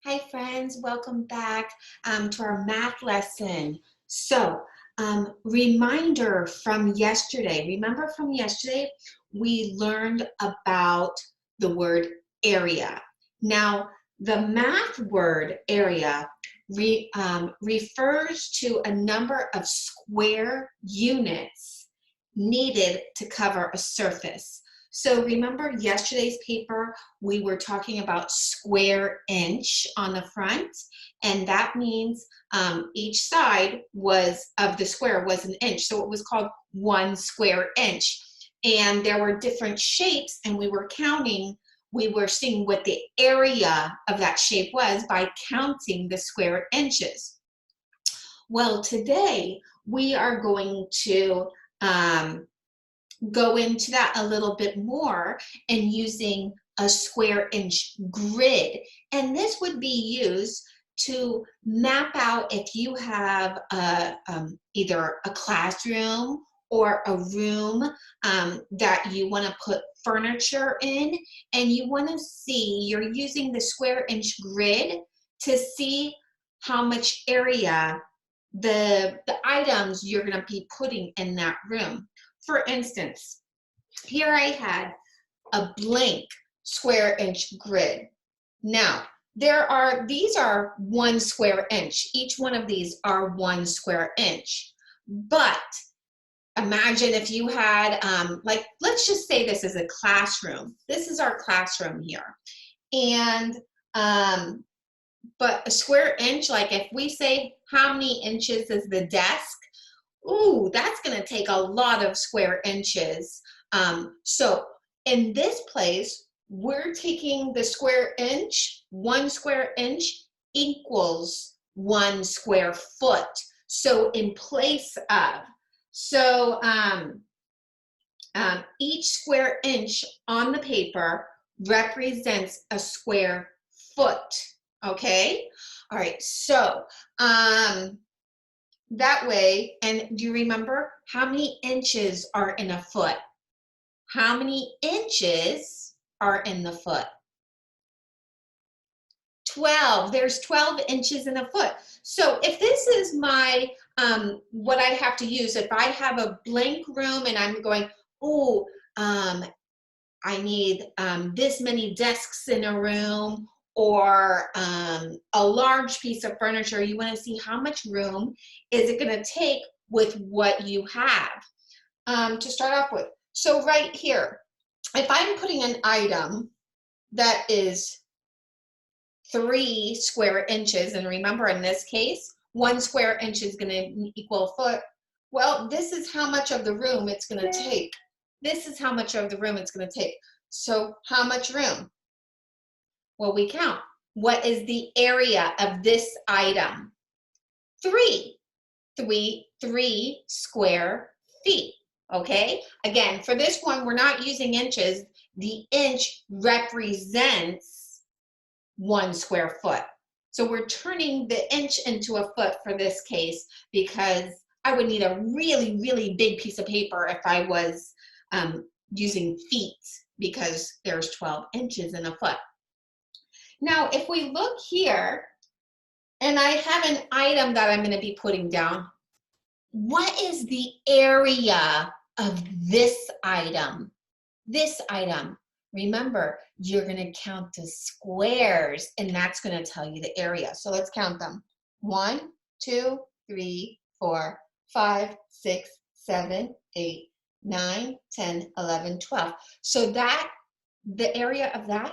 Hi friends, welcome back to our math lesson. Reminder from yesterday. Remember from yesterday, we learned about the word area. Now, the math word area refers to a number of square units needed to cover a surface. So remember yesterday's paper, we were talking about square inch on the front, and that means each side of the square was an inch, so it was called 1 square inch. And there were different shapes, and we were seeing what the area of that shape was by counting the square inches. Well, today we are going to go into that a little bit more and using a square inch grid. And this would be used to map out if you have either a classroom or a room that you want to put furniture in, and you want to see, you're using the square inch grid to see how much area the items you're going to be putting in that room. For instance, here I had a blank square inch grid. Now, these are 1 square inch. Each one of these are 1 square inch. But imagine if you had, let's just say this is a classroom. This is our classroom here. And, but a square inch, like if we say how many inches is the desk, ooh, that's going to take a lot of square inches. So in this place, we're taking the square inch, 1 square inch equals 1 square foot. So in place of, so each square inch on the paper represents a square foot, okay? All right, so that way, and do you remember how many inches are in a foot? How many inches are in the foot? 12. There's 12 inches in a foot. So if this is my, what I have to use, if I have a blank room and I'm going, oh, I need this many desks in a room, or a large piece of furniture, you want to see how much room is it going to take with what you have to start off with. So right here, if I'm putting an item that is 3 square inches, and remember in this case, 1 square inch is going to equal a foot, well, this is how much of the room it's going to take. This is how much of the room it's going to take. So how much room? Well, we count. What is the area of this item? 3. 3 square feet. Okay? Again, for this one, we're not using inches. The inch represents 1 square foot. So we're turning the inch into a foot for this case, because I would need a really, really big piece of paper if I was using feet, because there's 12 inches in a foot. Now, if we look here, and I have an item that I'm going to be putting down, what is the area of this item? This item. Remember, you're going to count the squares, and that's going to tell you the area. So let's count them. 1, 2, 3, 4, 5, 6, 7, 8, 9, 10, 11, 12. So the area of that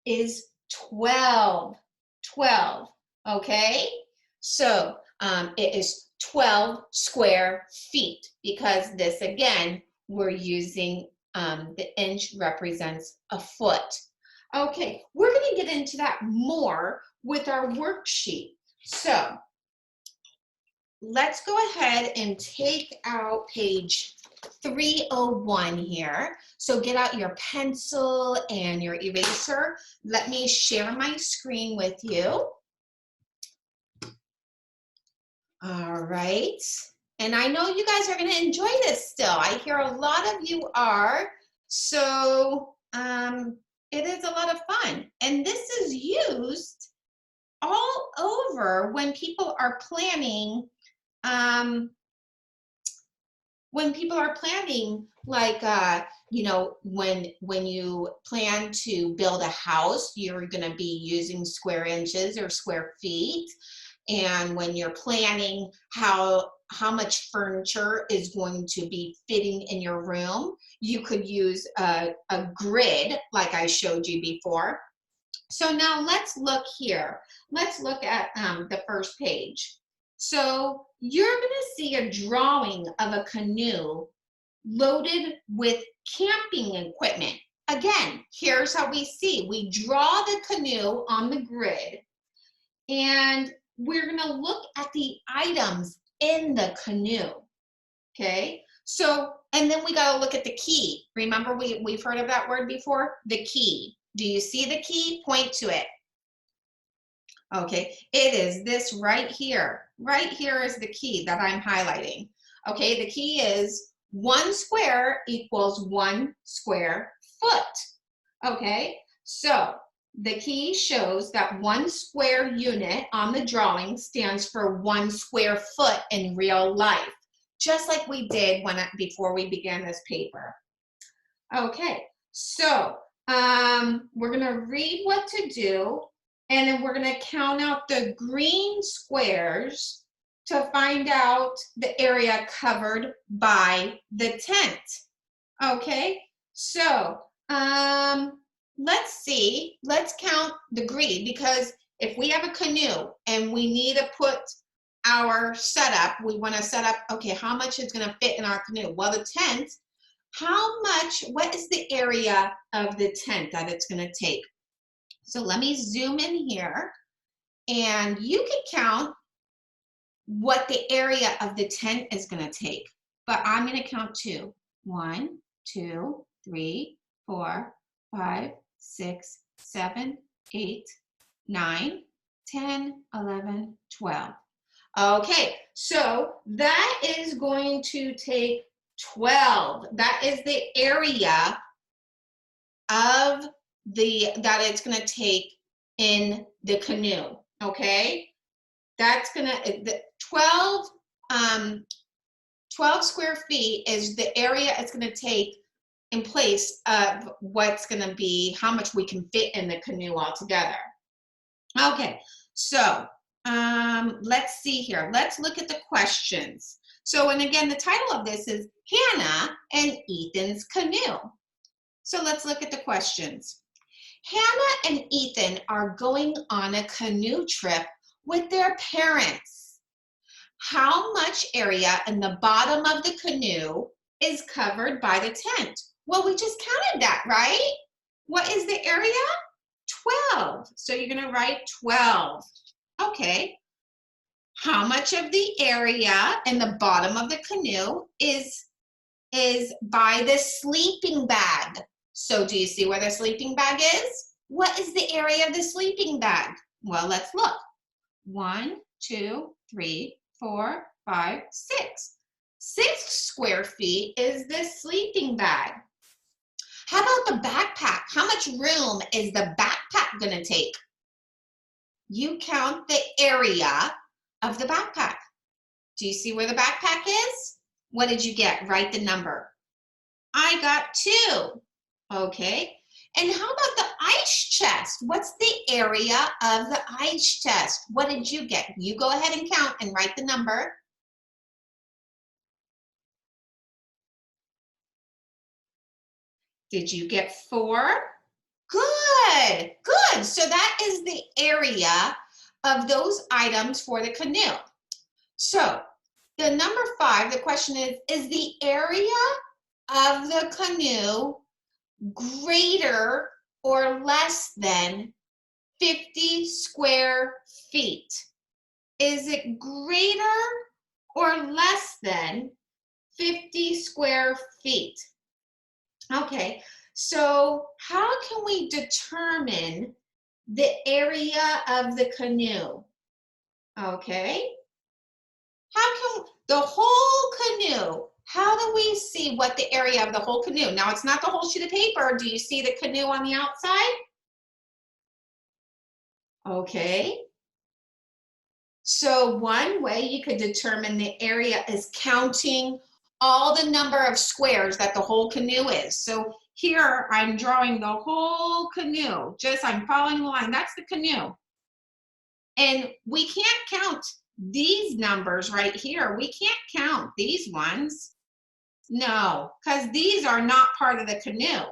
is 12. 12, okay? So it is 12 square feet, because this, again, we're using the inch represents a foot. Okay, we're going to get into that more with our worksheet. So let's go ahead and take out page 301 here. So get out your pencil and your eraser. Let me share my screen with you. All right. And I know you guys are going to enjoy this still. I hear a lot of you are. So it is a lot of fun. And this is used all over when people are planning, um, like when you plan to build a house, you're going to be using square inches or square feet. And when you're planning how much furniture is going to be fitting in your room, you could use a grid like I showed you before. So now let's look here. Let's look at the first page. So you're going to see a drawing of a canoe loaded with camping equipment. Again, here's how we see. We draw the canoe on the grid, and we're going to look at the items in the canoe. Okay? So, and then we got to look at the key. Remember, we've heard of that word before? The key. Do you see the key? Point to it. Okay, it is this right here. Right here is the key that I'm highlighting. Okay, the key is 1 square equals 1 square foot. Okay, so the key shows that 1 square unit on the drawing stands for 1 square foot in real life, just like we did before we began this paper. Okay, so we're gonna read what to do, and then we're gonna count out the green squares to find out the area covered by the tent. Okay, so let's see, let's count the green, because if we have a canoe and we need to put our setup, we want to set up, okay, how much is going to fit in our canoe? Well, the tent, what is the area of the tent that it's going to take? So let me zoom in here, and you can count what the area of the tent is going to take. But I'm going to count 2. 1, 2, 3, 4, 5, 6, 7, 8, 9, 10, 11, 12. Okay, so that is going to take 12. That is the area of that it's going to take in the canoe. Okay, that's going to 12 square feet is the area it's going to take in place of what's going to be how much we can fit in the canoe altogether. Okay, so let's see here. Let's look at the questions. So, and again, the title of this is Hannah and Ethan's Canoe. So let's look at the questions. Hannah and Ethan are going on a canoe trip with their parents. How much area in the bottom of the canoe is covered by the tent? Well, we just counted that, right? What is the area? 12. So you're going to write 12. Okay. How much of the area in the bottom of the canoe is by the sleeping bag? So do you see where the sleeping bag is? What is the area of the sleeping bag? Well, let's look. 1, 2, 3, 4, 5, 6. 6 square feet is the sleeping bag. How about the backpack? How much room is the backpack going to take? You count the area of the backpack. Do you see where the backpack is? What did you get? Write the number. I got 2. Okay. And how about the ice chest? What's the area of the ice chest? What did you get? You go ahead and count and write the number. Did you get 4? Good, good. So that is the area of those items for the canoe. So the number 5, the question is the area of the canoe greater or less than 50 square feet? Is it greater or less than 50 square feet? Okay, so how can we determine the area of the canoe? Okay, how can the whole canoe, how do we see what the area of the whole canoe? Now, it's not the whole sheet of paper. Do you see the canoe on the outside? Okay, So one way you could determine the area is counting all the number of squares that the whole canoe is. So here I'm drawing the whole canoe, just I'm following the line, that's the canoe. And we can't count these numbers right here. We can't count these ones. No, because these are not part of the canoe.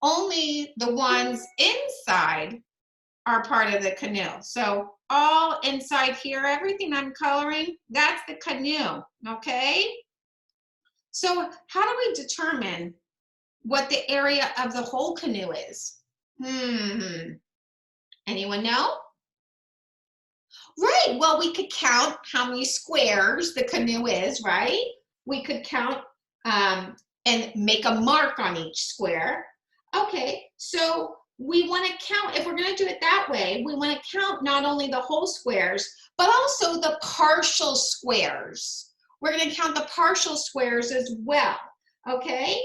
Only the ones inside are part of the canoe. So all inside here, everything I'm coloring, that's the canoe, okay? So how do we determine what the area of the whole canoe is? Anyone know? Right, well, we could count how many squares the canoe is, right? We could count and make a mark on each square. Okay, so we want to count, if we're going to do it that way, we want to count not only the whole squares, but also the partial squares. We're going to count the partial squares as well, okay?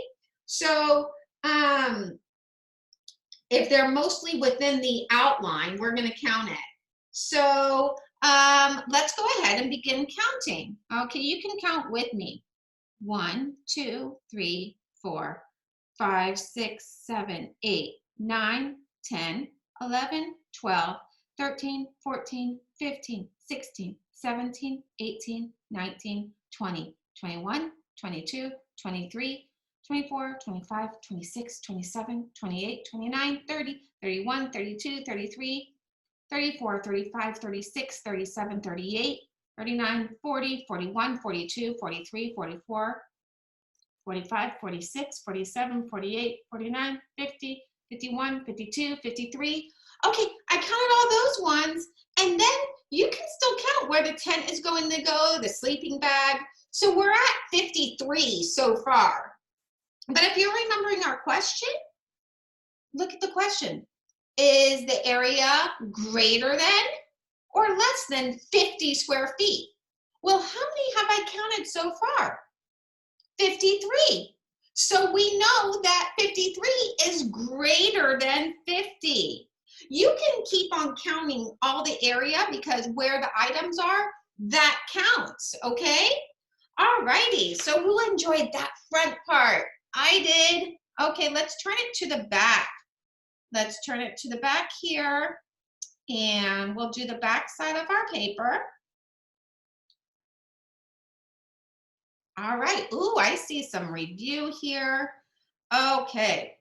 So if they're mostly within the outline, we're going to count it. So let's go ahead and begin counting. Okay, you can count with me. 1, 2, 3, 4, 5, 6, 7, 8, 9, 10, 11, 12, 13, 14, 15, 16, 17, 18, 19, 20, 21, 22, 23, 24, 25, 26, 27, 28, 29, 30, 31, 32, 33, 34, 35, 36, 37, 38, 39, 40, 41, 42, 43, 44, 45, 46, 47, 48, 49, 50, 51, 52, 53. Okay, I counted all those ones, and then you can still count where the tent is going to go, the sleeping bag. So we're at 53 so far. But if you're remembering our question, look at the question. Is the area greater than or less than 50 square feet? Well, how many have I counted so far? 53. So we know that 53 is greater than 50. You can keep on counting all the area because where the items are, that counts, okay? All righty, so who enjoyed that front part? I did. Okay, let's turn it to the back. Let's turn it to the back here, and we'll do the back side of our paper. All right, ooh, I see some review here. Okay,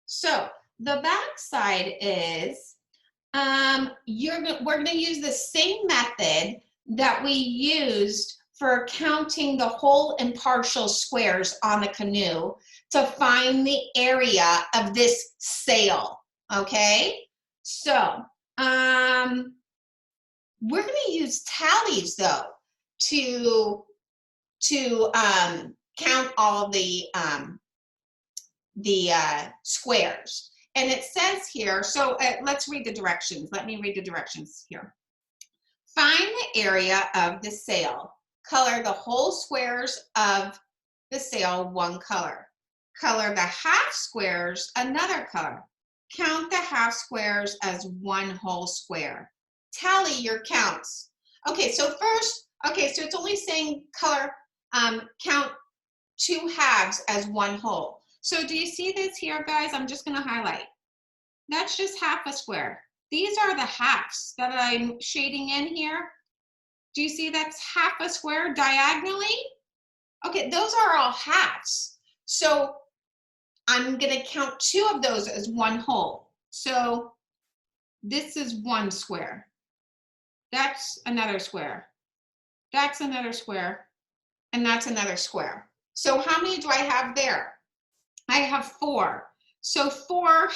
so the back side is, we're gonna use the same method that we used for counting the whole and partial squares on the canoe to find the area of this sail, okay? So, we're gonna use tallies though to count all the squares. And it says here, so let's read the directions. Let me read the directions here. Find the area of the sail. Color the whole squares of the sail one color. Color the half squares another color. Count the half squares as one whole square. Tally your counts. Okay, so first, okay, so it's only saying color, count 2 halves as one whole. So do you see this here, guys? I'm just gonna highlight. That's just half a square. These are the halves that I'm shading in here. Do you see that's half a square diagonally? Okay, those are all halves. So I'm gonna count 2 of those as one whole. So this is one square. That's another square. That's another square. And that's another square. So how many do I have there? I have 4. So 4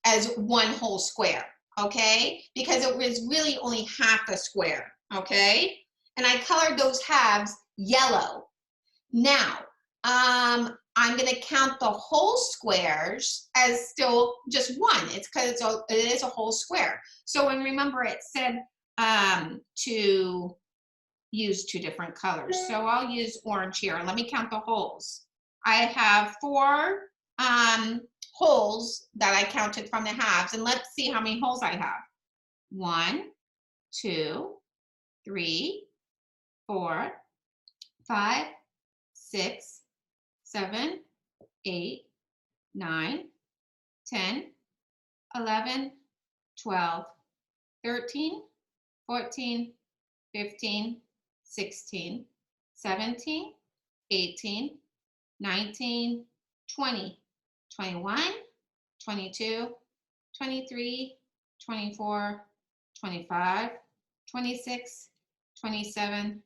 as one whole square, okay? Because it was really only half a square, okay? And I colored those halves yellow. Now, I'm gonna count the whole squares as still just one. It's because it is a whole square. So and remember it said to use 2 different colors. So I'll use orange here. Let me count the holes. I have 4 holes that I counted from the halves, and let's see how many holes I have. 1, 2, 3, 4, 5, 6, 7, 8, 9, 10, 11, 12, 13, 14, 15, 16, 17, 18, 19, 20, 21, 22, 23, 24, 25, 26, 27,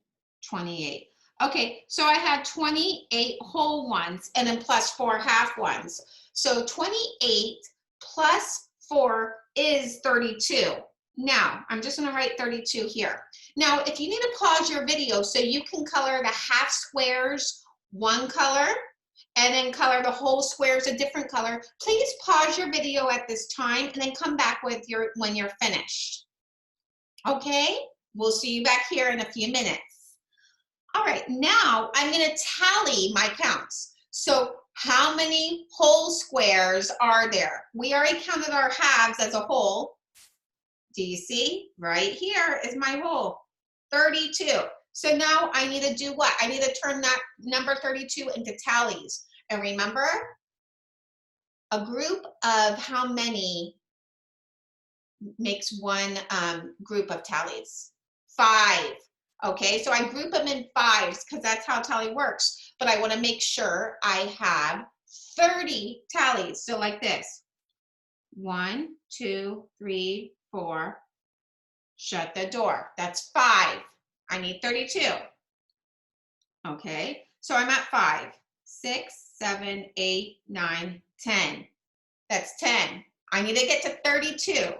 28. Okay, so I had 28 whole ones and then plus 4 half ones. So 28 plus 4 is 32. Now, I'm just gonna write 32 here. Now, if you need to pause your video so you can color the half squares one color and then color the whole squares a different color, please pause your video at this time and then come back with when you're finished. Okay, we'll see you back here in a few minutes. All right, now I'm going to tally my counts. So how many whole squares are there? We already counted our halves as a whole. Do you see? Right here is my whole, 32. So now I need to do what? I need to turn that number 32 into tallies. And remember, a group of how many makes one group of tallies? 5. Okay, so I group them in 5s because that's how tally works. But I want to make sure I have 30 tallies. So like this. 1, 2, 3, 4. Shut the door. That's 5. I need 32. Okay, so I'm at 5. 6, 7, 8, 9, 10. That's 10. I need to get to 32.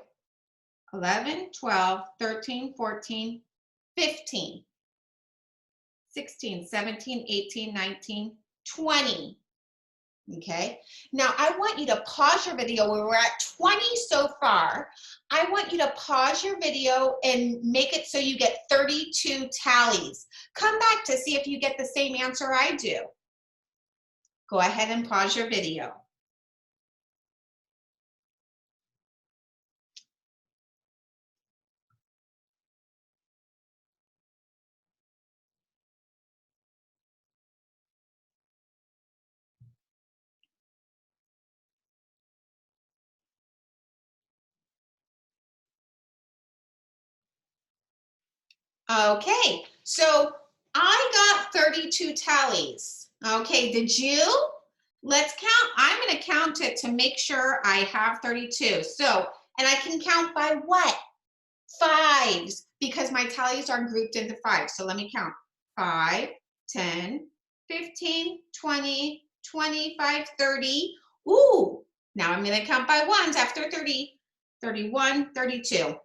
11, 12, 13, 14, 15, 16, 17, 18, 19, 20. Okay, now I want you to pause your video. We're at 20 so far. I want you to pause your video and make it so you get 32 tallies. Come back to see if you get the same answer I do. Go ahead and pause your video. Okay, so I got 32 tallies. Okay, did you? Let's count. I'm going to count it to make sure I have 32. So, and I can count by what? 5s, because my tallies are grouped into 5. So let me count. 5, 10, 15, 20, 25, 30. Ooh, now I'm going to count by 1s after 30, 31, 32.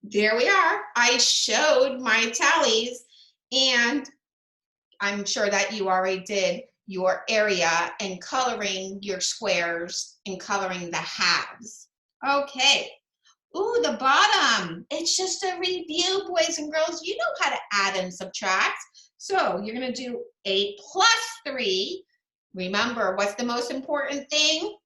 There we are. I showed my tallies, and I'm sure that you already did your area and coloring your squares and coloring the halves. Okay. Ooh, the bottom. It's just a review, boys and girls. You know how to add and subtract. So you're going to do 8 plus 3. Remember, what's the most important thing?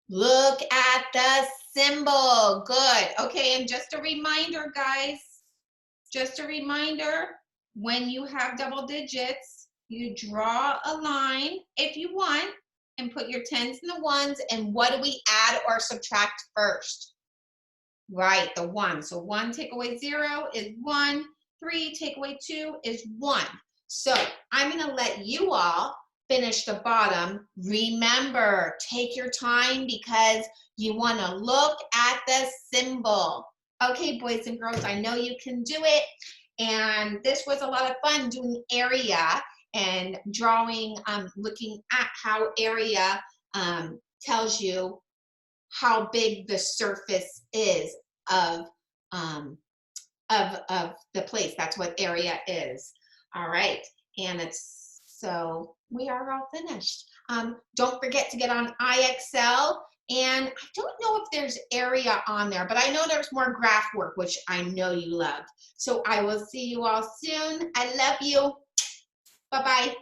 Look at the symbol. Good. Okay, and just a reminder, guys, just a reminder, when you have double digits, you draw a line if you want and put your 10s and the 1s, and what do we add or subtract first? Right, the 1. So 1 take away 0 is 1. 3 take away 2 is 1. So I'm going to let you all finish the bottom. Remember, take your time because you want to look at the symbol. Okay, boys and girls, I know you can do it. And this was a lot of fun doing area and drawing, looking at how area tells you how big the surface is of the place. That's what area is. All right, and it's, so we are all finished. Don't forget to get on iExcel, and I don't know if there's area on there, but I know there's more graph work, which I know you love. So I will see you all soon. I love you. Bye-bye.